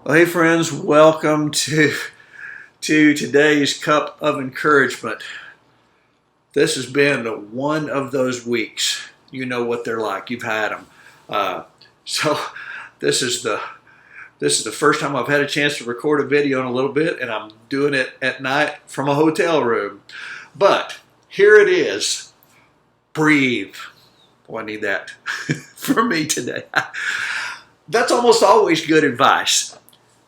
Well, hey friends, welcome to today's Cup of Encouragement. This has been one of those weeks. You know what they're like. You've had them. So this is the first time I've had a chance to record a video in a little bit, and I'm doing it at night from a hotel room. But here it is. Breathe. Oh, I need that for me today. That's almost always good advice,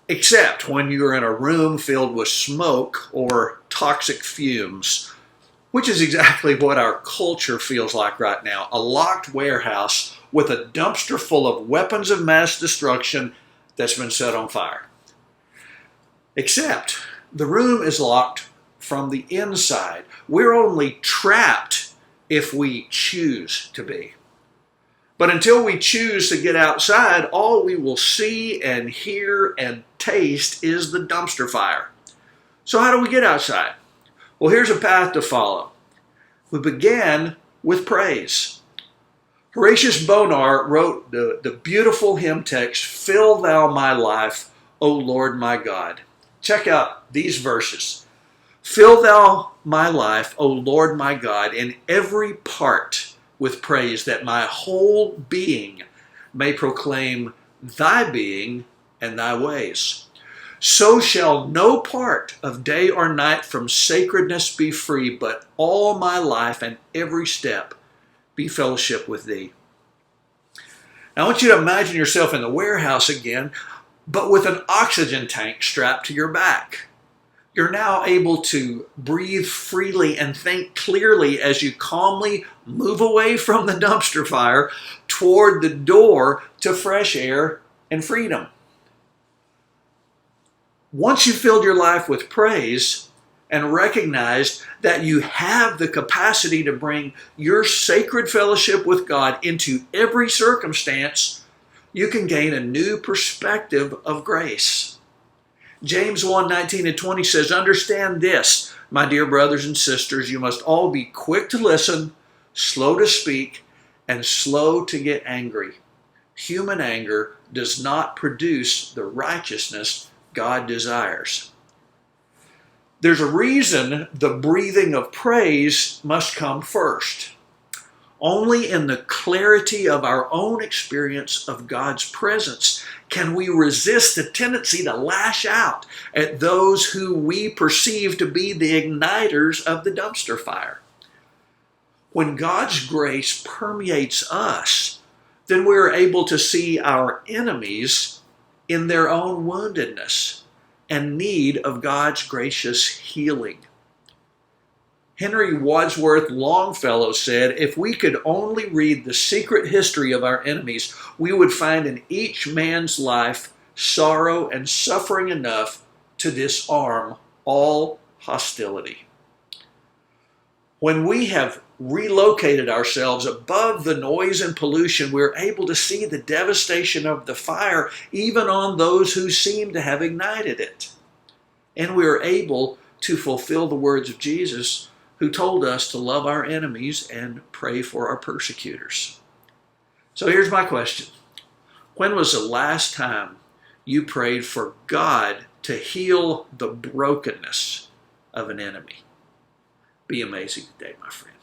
except when you're in a room filled with smoke or toxic fumes, which is exactly what our culture feels like right now. A locked warehouse with a dumpster full of weapons of mass destruction that's been set on fire. Except the room is locked from the inside. We're only trapped if we choose to be. But until we choose to get outside, all we will see and hear and taste is the dumpster fire. So how do we get outside? Well, here's a path to follow. We begin with praise. Horatius Bonar wrote the beautiful hymn text, "Fill thou my life, O Lord my God." Check out these verses. "Fill thou my life, O Lord my God, in every part with praise, that my whole being may proclaim thy being and thy ways. So shall no part of day or night from sacredness be free, but all my life and every step be fellowship with thee." Now I want you to imagine yourself in the warehouse again, but with an oxygen tank strapped to your back. You're now able to breathe freely and think clearly as you calmly move away from the dumpster fire toward the door to fresh air and freedom. Once you filled your life with praise and recognized that you have the capacity to bring your sacred fellowship with God into every circumstance, you can gain a new perspective of grace. James 1:19-20 says, "Understand this, my dear brothers and sisters, you must all be quick to listen, slow to speak, and slow to get angry. Human anger does not produce the righteousness God desires." There's a reason the breathing of praise must come first. Only in the clarity of our own experience of God's presence can we resist the tendency to lash out at those who we perceive to be the igniters of the dumpster fire. When God's grace permeates us, then we're able to see our enemies in their own woundedness and need of God's gracious healing. Henry Wadsworth Longfellow said, "If we could only read the secret history of our enemies, we would find in each man's life sorrow and suffering enough to disarm all hostility." When we have relocated ourselves above the noise and pollution, we're able to see the devastation of the fire even on those who seem to have ignited it. And we are able to fulfill the words of Jesus, who told us to love our enemies and pray for our persecutors. So here's my question. When was the last time you prayed for God to heal the brokenness of an enemy? Be amazing today, my friend.